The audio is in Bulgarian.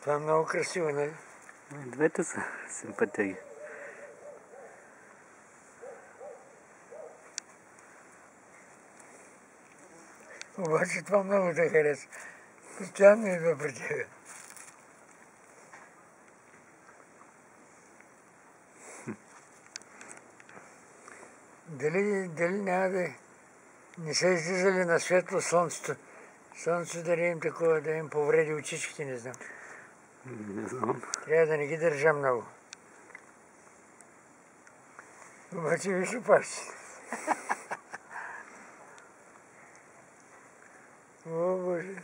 Това е много красиво, нали? Двете са симпатии. Обаче това много те хареса. Постоянно идва при тебе. Дали няма да не са излизали на светло слънцето? Слънцето да им такова, да им повреди очичките, не знам. Не знам. Трябва да не ги държа много. Обаче виж опашче. О, Боже!